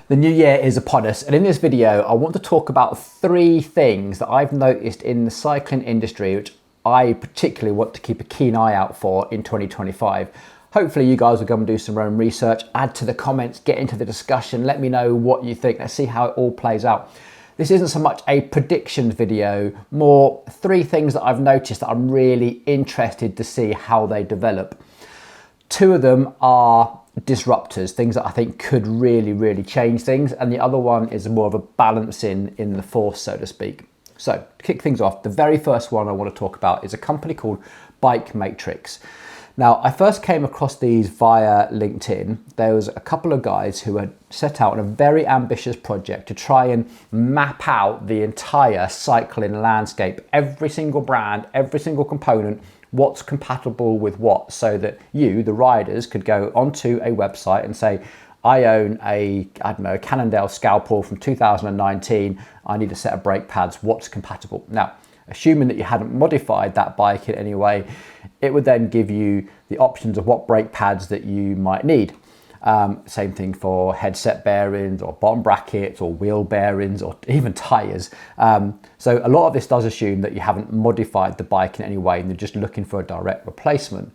The new year is upon us, and in this video I want to talk about 3 things that I've noticed in the cycling industry which I particularly want to keep a keen eye out for in 2025. Hopefully you guys will go and do some own research, add to the comments, get into the discussion, let me know what you think. Let's see how it all plays out. This isn't so much a predictions video, more 3 things that I've noticed that I'm really interested to see how they develop. 2 of them are disruptors, things that I think could really change things, and the other one is more of a balancing in the force, so to speak. So to kick things off, the very first one I want to talk about is a company called Bike Matrix. Now, I first came across these via LinkedIn. There was a couple of guys who had set out on a very ambitious project to try and map out the entire cycling landscape, every single brand, every single component, what's compatible with what, so that you, the riders, could go onto a website and say, I own a Cannondale Scalpel from 2019. I need a set of brake pads. What's compatible? Now, assuming that you hadn't modified that bike in any way, it would then give you the options of what brake pads that you might need. Same thing for headset bearings or bottom brackets or wheel bearings or even tyres. So a lot of this does assume that you haven't modified the bike in any way and you're just looking for a direct replacement.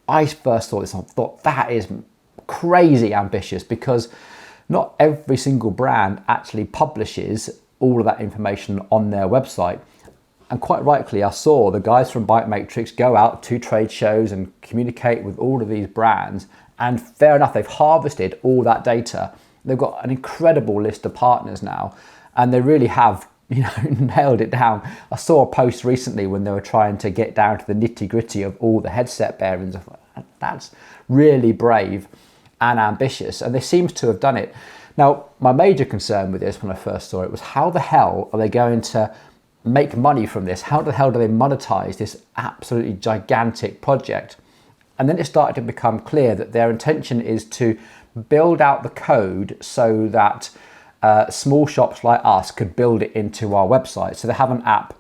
I first saw this and thought that is crazy ambitious, because not every single brand actually publishes all of that information on their website. And quite rightly, I saw the guys from Bike Matrix go out to trade shows and communicate with all of these brands. And fair enough, they've harvested all that data. They've got an incredible list of partners now, and they really have, nailed it down. I saw a post recently when they were trying to get down to the nitty gritty of all the headset bearings. I thought, that's really brave and ambitious, and they seem to have done it. Now, my major concern with this when I first saw it was, how the hell are they going to make money from this? How the hell do they monetize this absolutely gigantic project? And then it started to become clear that their intention is to build out the code so that small shops like us could build it into our website. So they have an app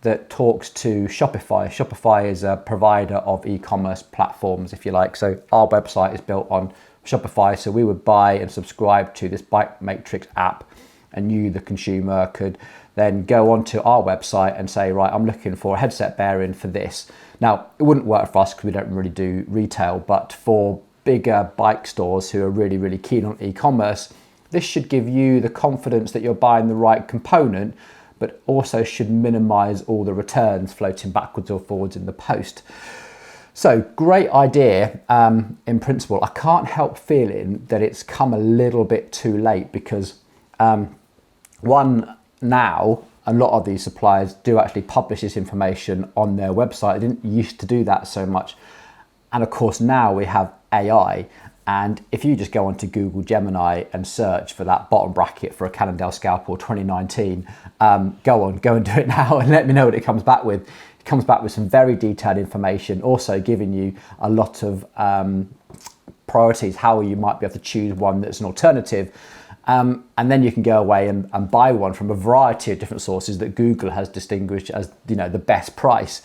that talks to Shopify. Shopify is a provider of e-commerce platforms, if you like. So our website is built on Shopify. So we would buy and subscribe to this Bike Matrix app, and you, the consumer, could then go onto our website and say, right, I'm looking for a headset bearing for this. Now, it wouldn't work for us because we don't really do retail, but for bigger bike stores who are really keen on e-commerce, this should give you the confidence that you're buying the right component, but also should minimize all the returns floating backwards or forwards in the post. So great idea in principle. I can't help feeling that it's come a little bit too late, because now a lot of these suppliers do actually publish this information on their website. They didn't used to do that so much. And of course now we have AI, and if you just go onto Google Gemini and search for that bottom bracket for a Cannondale Scalpel 2019, go and do it now and let me know what it comes back with. It comes back with some very detailed information, also giving you a lot of priorities, how you might be able to choose one that's an alternative. And then you can go away and buy one from a variety of different sources that Google has distinguished as, the best price.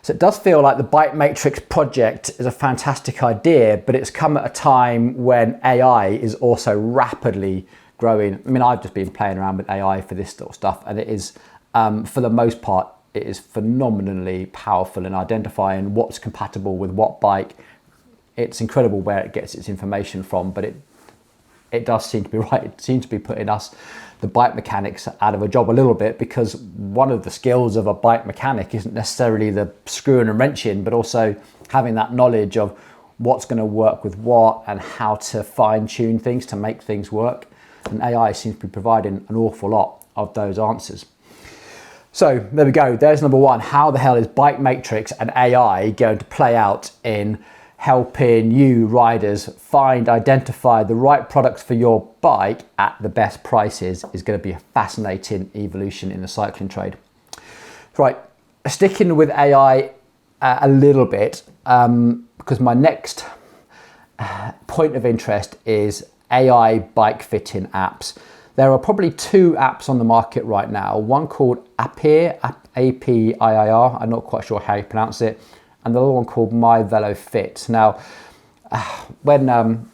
So it does feel like the Bike Matrix project is a fantastic idea, but it's come at a time when AI is also rapidly growing. I mean, I've just been playing around with AI for this sort of stuff, and it is, for the most part, it is phenomenally powerful in identifying what's compatible with what bike. It's incredible where it gets its information from, but it does seem to be right. It seems to be putting us, the bike mechanics, out of a job a little bit, because one of the skills of a bike mechanic isn't necessarily the screwing and wrenching, but also having that knowledge of what's going to work with what and how to fine tune things to make things work. And AI seems to be providing an awful lot of those answers. So there we go. There's number 1. How the hell is Bike Matrix and AI going to play out in helping you riders identify the right products for your bike at the best prices? Is going to be a fascinating evolution in the cycling trade. Right, sticking with AI a little bit, because my next point of interest is AI bike fitting apps. There are probably 2 apps on the market right now. One called Appeir, A-P-I-I-R. I'm not quite sure how you pronounce it. And the other one called My Velo Fit. Now, when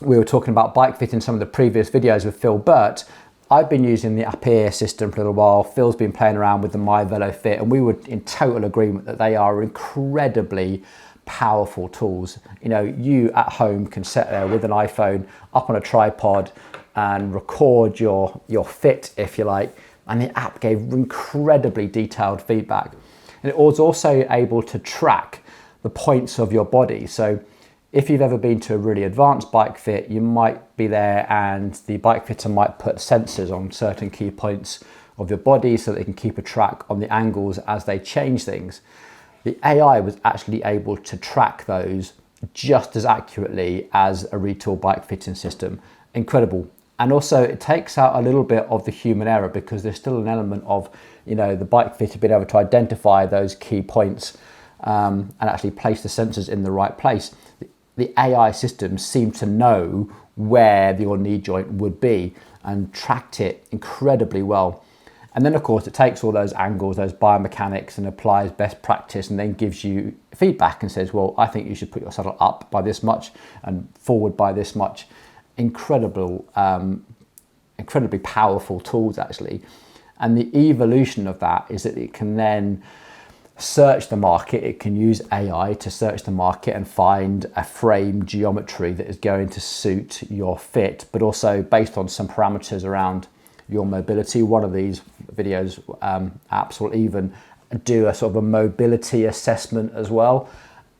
we were talking about bike fit in some of the previous videos with Phil Burt. I've been using the Appear system for a little while. Phil's been playing around with the MyVelo Fit, and we were in total agreement that they are incredibly powerful tools. You know, you at home can sit there with an iPhone up on a tripod and record your fit, if you like, and the app gave incredibly detailed feedback. And it was also able to track the points of your body. So if you've ever been to a really advanced bike fit, you might be there and the bike fitter might put sensors on certain key points of your body so they can keep a track on the angles as they change things. The AI was actually able to track those just as accurately as a retool bike fitting system. Incredible. And also it takes out a little bit of the human error, because there's still an element of, you know, the bike fitter being able to identify those key points and actually place the sensors in the right place. The AI systems seem to know where your knee joint would be and tracked it incredibly well. And then of course it takes all those angles, those biomechanics, and applies best practice, and then gives you feedback and says, well, I think you should put your saddle up by this much and forward by this much. Incredibly powerful tools actually. And the evolution of that is that it can then search the market. It can use AI to search the market and find a frame geometry that is going to suit your fit, but also based on some parameters around your mobility. One of these videos apps will even do a sort of a mobility assessment as well.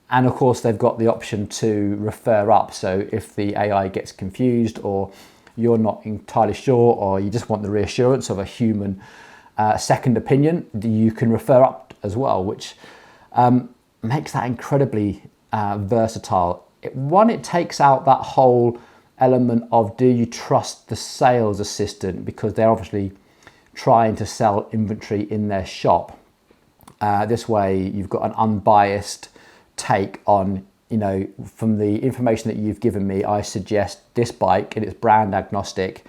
And of course they've got the option to refer up. So if the AI gets confused, or you're not entirely sure, or you just want the reassurance of a human second opinion, you can refer up as well, which makes that incredibly versatile. It takes out that whole element of, do you trust the sales assistant, because they're obviously trying to sell inventory in their shop. This way you've got an unbiased take on, you know, from the information that you've given me, I suggest this bike, and it's brand agnostic.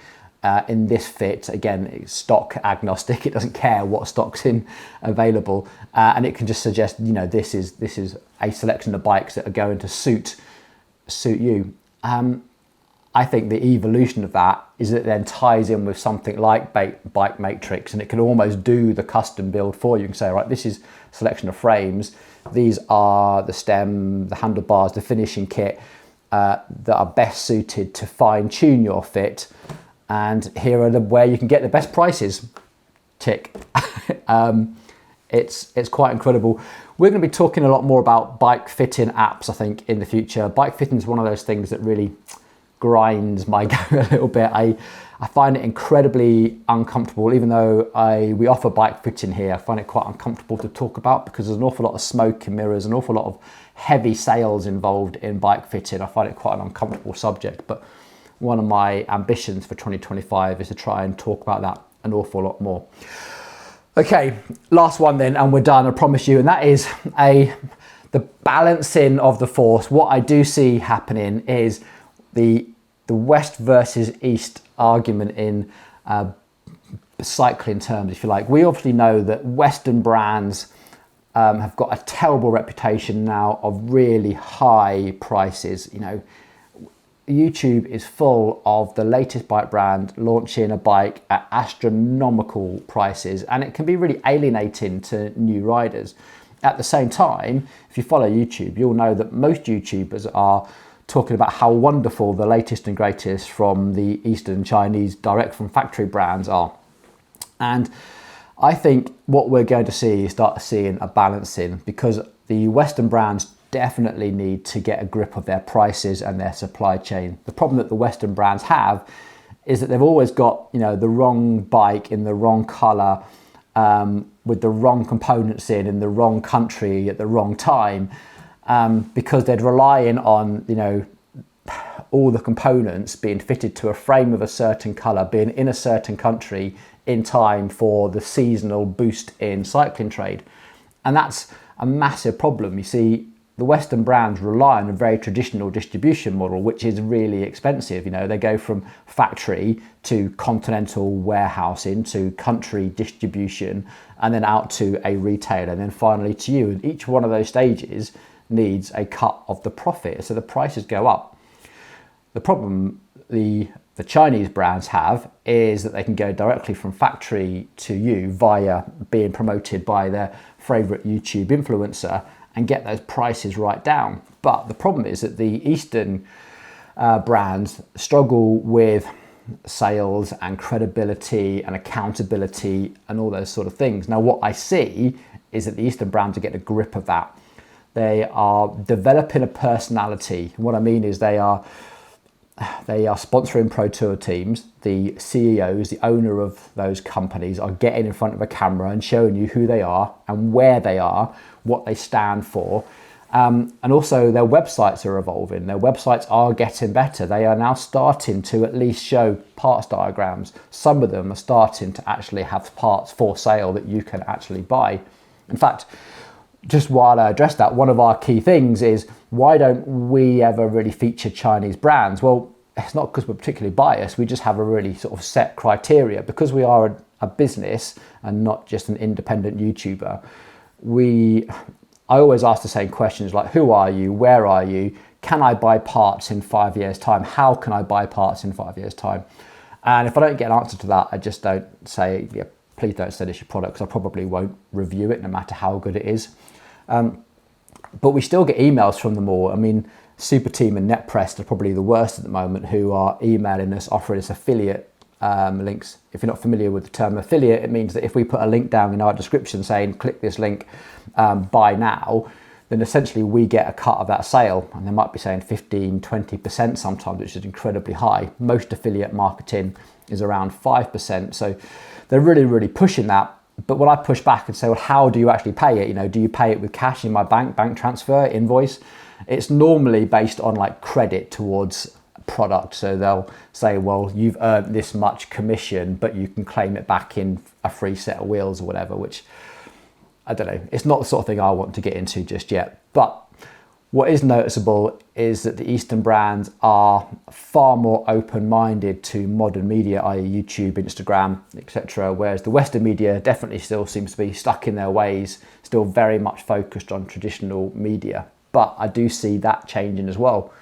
In this fit, again, it's stock agnostic. It doesn't care what stock's in available, and it can just suggest, you know, this is a selection of bikes that are going to suit you. I think the evolution of that is that it then ties in with something like Bike Matrix, and it can almost do the custom build for you. You can say, right, this is a selection of frames. These are the stem, the handlebars, the finishing kit that are best suited to fine tune your fit. And here are where you can get the best prices. Tick. It's quite incredible. We're going to be talking a lot more about bike fitting apps, I think, in the future. Bike fitting is one of those things that really grinds my go a little bit. I find it incredibly uncomfortable, even though we offer bike fitting here. I find it quite uncomfortable to talk about, because there's an awful lot of smoke and mirrors, an awful lot of heavy sales involved in bike fitting. I find it quite an uncomfortable subject, but one of my ambitions for 2025 is to try and talk about that an awful lot more. Okay, last one then, and we're done, I promise you, and that is the balancing of the force. What I do see happening is the West versus East argument in cycling terms, if you like. We obviously know that Western brands have got a terrible reputation now of really high prices. You know, YouTube is full of the latest bike brand launching a bike at astronomical prices, and it can be really alienating to new riders. At the same time, if you follow YouTube, you'll know that most YouTubers are talking about how wonderful the latest and greatest from the Eastern Chinese direct from factory brands are. And I think what we're going to see is start seeing a balancing, because the Western brands definitely need to get a grip of their prices and their supply chain. The problem that the Western brands have is that they've always got, you know, the wrong bike in the wrong color, with the wrong components in the wrong country at the wrong time, because they're relying on, you know, all the components being fitted to a frame of a certain color, being in a certain country in time for the seasonal boost in cycling trade. And that's a massive problem. You see, the Western brands rely on a very traditional distribution model, which is really expensive. You know, they go from factory to continental warehousing to country distribution, and then out to a retailer, and then finally to you. And each one of those stages needs a cut of the profit, so the prices go up. The problem the Chinese brands have is that they can go directly from factory to you via being promoted by their favorite YouTube influencer and get those prices right down. But the problem is that the Eastern brands struggle with sales and credibility and accountability and all those sort of things. Now, what I see is that the Eastern brands are getting a grip of that. They are developing a personality. What I mean is they are sponsoring Pro Tour teams. The CEOs, the owner of those companies, are getting in front of a camera and showing you who they are and where they are, what they stand for. And also their websites are evolving. Their websites are getting better. They are now starting to at least show parts diagrams. Some of them are starting to actually have parts for sale that you can actually buy. In fact, just while I address that, one of our key things is, why don't we ever really feature Chinese brands? Well, it's not because we're particularly biased. We just have a really sort of set criteria. Because we are a business and not just an independent YouTuber, I always ask the same questions like, who are you? Where are you? Can I buy parts in 5 years' time? How can I buy parts in 5 years' time? And if I don't get an answer to that, I just don't say, yeah, please don't send us your product, because I probably won't review it no matter how good it is. But we still get emails from them all. I mean, Super Team and NetPress are probably the worst at the moment, who are emailing us, offering us affiliate links. If you're not familiar with the term affiliate, it means that if we put a link down in our description saying, click this link, buy now, then essentially we get a cut of that sale. And they might be saying 15, 20% sometimes, which is incredibly high. Most affiliate marketing is around 5%. So they're really, really pushing that. But when I push back and say, well, how do you actually pay it? You know, do you pay it with cash in my bank transfer, invoice? It's normally based on like credit towards product. So they'll say, well, you've earned this much commission, but you can claim it back in a free set of wheels or whatever, which I don't know. It's not the sort of thing I want to get into just yet. But what is noticeable is that the Eastern brands are far more open-minded to modern media, i.e. YouTube, Instagram, etc. Whereas the Western media definitely still seems to be stuck in their ways, still very much focused on traditional media. But I do see that changing as well.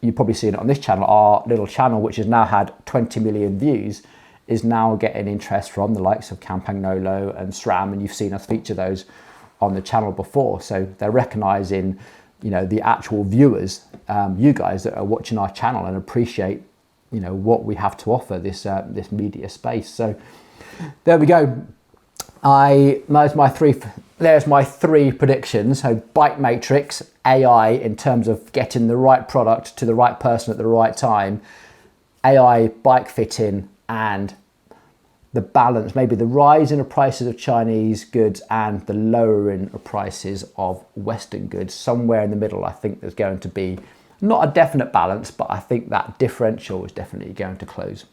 You've probably seen it on this channel. Our little channel, which has now had 20 million views, is now getting interest from the likes of Campagnolo and SRAM, and you've seen us feature those on the channel before. So they're recognizing, you know, the actual viewers, you guys that are watching our channel, and appreciate, you know, what we have to offer this media space. So there we go. There's my three predictions. So Bike Matrix, AI in terms of getting the right product to the right person at the right time, AI bike fitting, and the balance, maybe the rise in the prices of Chinese goods and the lowering of prices of Western goods. Somewhere in the middle, I think there's going to be not a definite balance, but I think that differential is definitely going to close.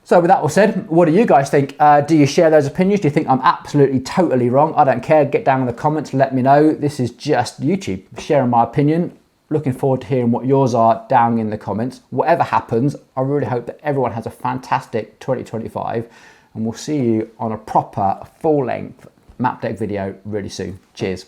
So with that all said, what do you guys think? Do you share those opinions? Do you think I'm absolutely totally wrong? I don't care. Get down in the comments, let me know. This is just YouTube sharing my opinion. Looking forward to hearing what yours are down in the comments. Whatever happens, I really hope that everyone has a fantastic 2025, and we'll see you on a proper full-length map deck video really soon. Cheers.